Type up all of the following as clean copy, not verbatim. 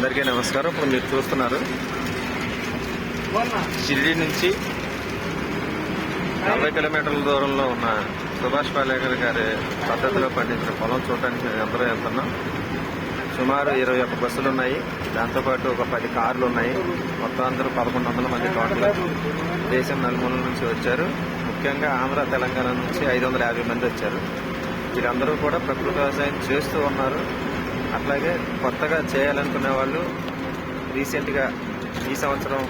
అందరికీ నమస్కారం. ఇప్పుడు మీరు చూస్తున్నారు షిరిడి నుంచి 40 కిలోమీటర్ల దూరంలో ఉన్న సుభాష్ పాలేకర్ గారి పద్ధతిలో పండించిన పొలం చూడటానికి మేము అందరూ వెళ్తున్నాం. సుమారు 21 బస్సులు ఉన్నాయి, దాంతోపాటు ఒక 10 కార్లు ఉన్నాయి. మొత్తం అందరూ 1100 మంది టోటల్ దేశం నలుమూలల నుంచి వచ్చారు. ముఖ్యంగా ఆంధ్ర, తెలంగాణ నుంచి 550 మంది వచ్చారు. వీరందరూ కూడా ప్రకృతి వ్యవసాయం చేస్తూ ఉన్నారు. అట్లాగే కొత్తగా చేయాలనుకునే వాళ్ళు రీసెంట్గా ఈ సంవత్సరం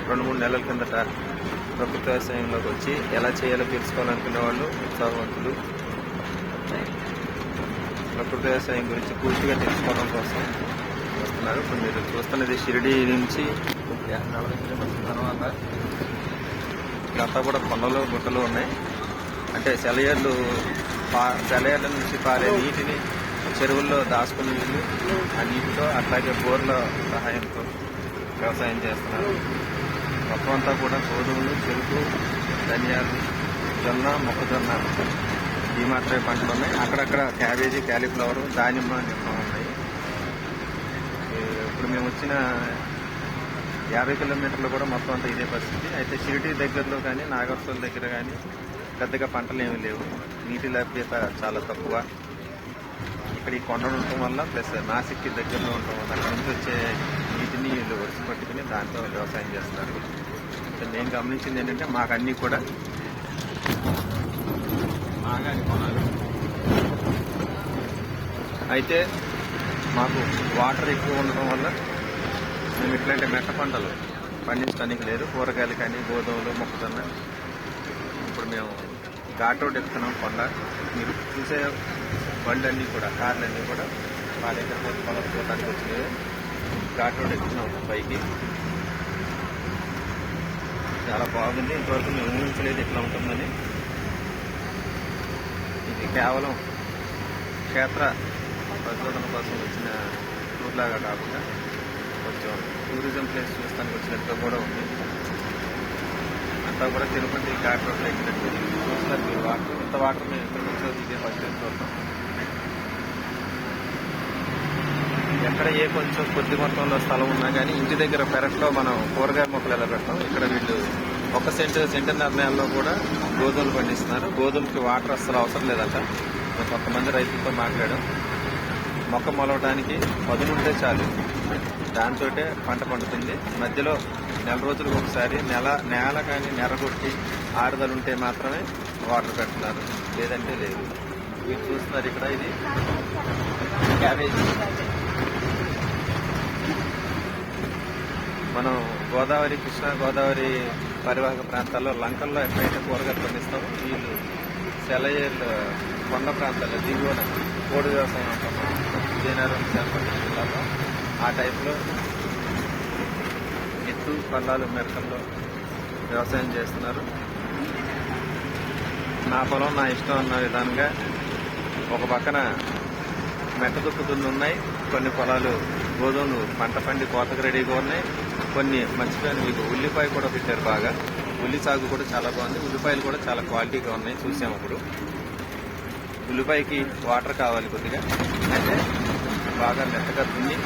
2-3 నెలల కిందట ప్రకృతి వ్యవసాయంలోకి వచ్చి ఎలా చేయాలో తెలుసుకోవాలనుకునే వాళ్ళు ఉత్సాహవంతులు ప్రకృతి వ్యవసాయం గురించి పూర్తిగా తెలుసుకోవడం కోసం వస్తున్నారు. ఇప్పుడు మీరు చూస్తున్నది షిరిడి నుంచి 40 కిలోమీటర్ల తర్వాత ఇదంతా కూడా కొండలు గుట్టలు ఉన్నాయి. అంటే సెలయేర్ల నుంచి పారే నీటిని చెరువుల్లో దాచుకునే నీళ్ళు, ఆ నీటితో అట్లాగే బోర్ల సహాయంతో వ్యవసాయం చేస్తున్నారు. మొత్తం అంతా కూడా గోధుమలు, చెరుకు, ధనియాలు, జొన్న, మొక్కజొన్న ఈ మాత్రమే పంటలు ఉన్నాయి. అక్కడక్కడ క్యాబేజీ, క్యాలీఫ్లవర్, దానిమ్మ, నిమ్మ ఉన్నాయి. ఇప్పుడు మేము వచ్చిన 50 కిలోమీటర్లు కూడా మొత్తం అంతా ఇదే పరిస్థితి. అయితే షిరిడి దగ్గరలో కానీ నాగర్సోల దగ్గర కానీ పెద్దగా పంటలు ఏమీ లేవు. నీటి లభ్యత చాలా తక్కువ. ఇక్కడ ఈ కొండలు ఉండటం వల్ల ప్లస్ నాసిక్కి దగ్గరలో ఉండటం వల్ల అక్కడ నుంచి వచ్చే నీటిని వీళ్ళు ఒడిసి పట్టుకుని దాంతో వ్యవసాయం చేస్తున్నారు. నేను గమనించింది ఏంటంటే మాకు అన్నీ కూడా మాగాని కొనాలి. అయితే మాకు వాటర్ ఎక్కువ ఉండటం వల్ల మేము ఇట్లాంటి మెట్ట పంటలు పండించడానికి లేదు. కూరగాయలు కానీ గోధుమలు, మొక్కజొన్న. ఇప్పుడు మేము ఘాట్ రోడ్ ఎక్కుతున్నాం. కొండ మీరు చూసే బండ్లన్నీ కూడా, కార్లన్నీ కూడా పాలేకర్ పొలం చూడటానికి వచ్చినాయి. ఘాట్ రోడ్ ఎక్కుతున్నాం పైకి. చాలా బాగుంది. ఇంతవరకు మేము ఊహించలేదు ఇట్లా ఉంటుందని. ఇది కేవలం క్షేత్ర పరిశోధన కోసం వచ్చిన టూర్ లాగా కాకుండా కొంచెం టూరిజం ప్లేస్ చూస్తానికి వచ్చినట్టుగా కూడా ఉంది. అంతా కూడా తిరుపతి ఘాట్ రోడ్లో ఎక్కినట్టు చూస్తారు మీరు. వాటర్ ఇంత వాటర్ మేము ఎక్కడి నుంచో ఇదే ఫస్ట్ టైం చూస్తాం. ఎక్కడ ఏ కొంచెం కొద్ది మొత్తంలో స్థలం ఉన్నా కానీ ఇంటి దగ్గర పెరట్లో మనం కూరగాయ మొక్కలు ఎలా పెడతాం, ఇక్కడ వీళ్ళు 1 సెంటున్నర నేలలో కూడా గోధుమలు పండిస్తున్నారు. గోధుమకి వాటర్ అస్సలు అవసరం లేదంట. కొంతమంది రైతులతో మాట్లాడాం. మొక్క మొలవడానికి పదునుంటే చాలు, దాంతో పంట పండుతుంది. మధ్యలో నెల రోజులకు ఒకసారి నేల కానీ నెరగొట్టి ఆరుదలు ఉంటే మాత్రమే వాటర్ పెడుతున్నారు, లేదంటే లేదు. మీరు చూస్తున్నారు ఇక్కడ ఇది క్యాబేజీ. మనం గోదావరి, కృష్ణా గోదావరి పరివాహక ప్రాంతాల్లో లంకల్లో ఎక్కడైతే కూరగాయలు పండిస్తామో వీళ్ళు సెలయేర్లు కొండ ప్రాంతాల్లో దిగువన కోడి వ్యవసాయం అంటాము, విజయనగరం, విశాఖపట్నం జిల్లాలో ఆ టైప్లో ఎత్తు పల్లాలు మెరకల్లో వ్యవసాయం చేస్తున్నారు. నా పొలం నా ఇష్టం అన్న విధానంగా ఒక పక్కన మెట్టదుక్కు దున్ను ఉన్నాయి. కొన్ని పొలాలు గోధుమలు పంట పండి కోతకు రెడీగా ఉన్నాయి. కొన్ని మర్చిపోయిన మీకు ఉల్లిపాయ కూడా పెట్టారు బాగా. ఉల్లి సాగు కూడా చాలా బాగుంది. ఉల్లిపాయలు కూడా చాలా క్వాలిటీగా ఉన్నాయి, చూసాము. ఇప్పుడు ఉల్లిపాయకి వాటర్ కావాలి కొద్దిగా. అయితే బాగా మెత్తగా దున్ని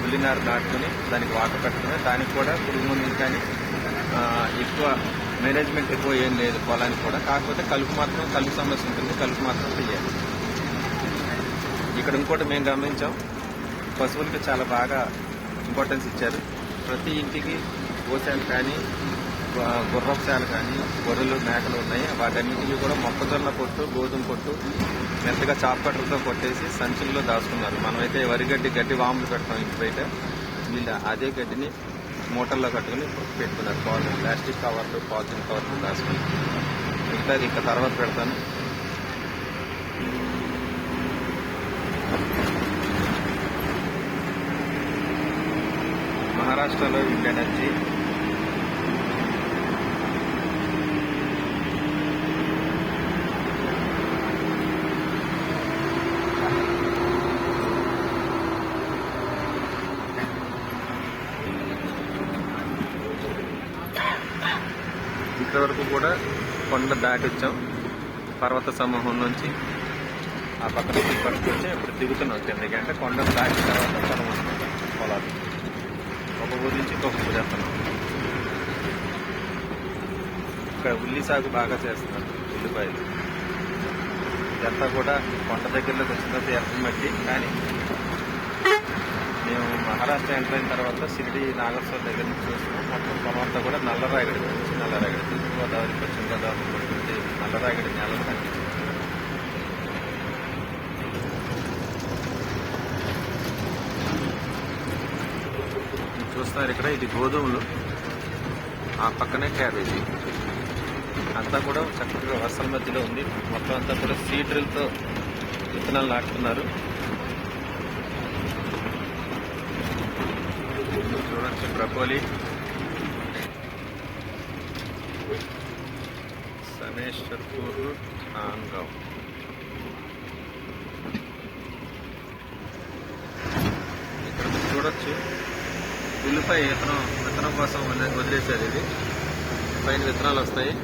ఉల్లినారు నాటుకుని దానికి వాటర్ పెట్టుకుని, దానికి కూడా పురుగు మందులు కానీ ఎక్కువ మేనేజ్మెంట్ ఎక్కువ ఏం లేదు పొలానికి కూడా. కాకపోతే కలుపు సమస్య ఉంటుంది, కలుపు మాత్రం చెయ్యాలి. ఇక్కడ ఇంకోటి మేము గమనించాం, పశువులకి చాలా బాగా ఇంపార్టెన్స్ ఇచ్చారు. ప్రతి ఇంటికి గోశాలు కానీ గుర్రపుశాలు కానీ గొర్రెలు, మేకలు ఉన్నాయి. వాటన్నింటినీ కూడా మొక్కజొన్న పొట్టు, గోధుమ పొట్టు మెత్తగా చాప్ కట్టలతో కొట్టేసి సంచుల్లో దాచుకున్నారు. మనమైతే గడ్డి వాములు పెడతాం ఇంటి బయట, వీళ్ళు అదే గడ్డిని మూటల్లో కట్టుకుని పెట్టుకున్నారు. ప్లాస్టిక్ కవర్లు, పాలిథిన్ కవర్లు దాచుకుని. మిగతాది ఇంకా తర్వాత పెడతాను. మహారాష్ట్రలో విండ్ ఎనర్జీ, ఇంతవరకు కూడా కొండ దాటి వచ్చాం. పర్వత సమూహం నుంచి ఆ పక్కన పట్టుకొచ్చి ఇప్పుడు దిగుతున్నాం కిందకి. అంటే కొండను దాటిన తర్వాత పొలం పొలాలు ఒక ఊరి నుంచి ఇంకొక ఊరు వెళ్తున్నాం. ఇక్కడ ఉల్లి సాగు బాగా చేస్తున్నారు, ఉల్లిపాయలు. ఇదంతా కూడా కొండ దగ్గరలోకి వచ్చిన తర్వాత ఎర్రని మట్టి. కానీ మేము మహారాష్ట్ర ఎంటర్ అయిన తర్వాత షిరిడి నాగేశ్వర దగ్గర నుంచి చూస్తున్నాం. మొత్తం పొలం అంతా కూడా నల్లరాగడి, మంచి నల్లరాగడి. తూర్పుగోదావరి, పశ్చిమ గోదావరి కొడుకుంటే నల్లరాగడి నేలలు కనిపిస్తుంది. చూస్తున్నారు ఇక్కడ, ఇది గోధుమలు, ఆ పక్కనే క్యాబేజీ. అంతా కూడా చక్కగా వర్షాల మధ్యలో ఉంది. మొత్తం అంతా కూడా సీడ్ డ్రిల్తో విత్తనాలు నాటుతున్నారు. చూడొచ్చు బ్రకోలీ, సనేశ్వర్పూర్, నాన్గావ్. ఇక్కడ మీరు చూడొచ్చు ఉల్లిపాయ విత్తనం కోసం వదిలేశారు. ఇది పైన విత్తనాలు వస్తాయి.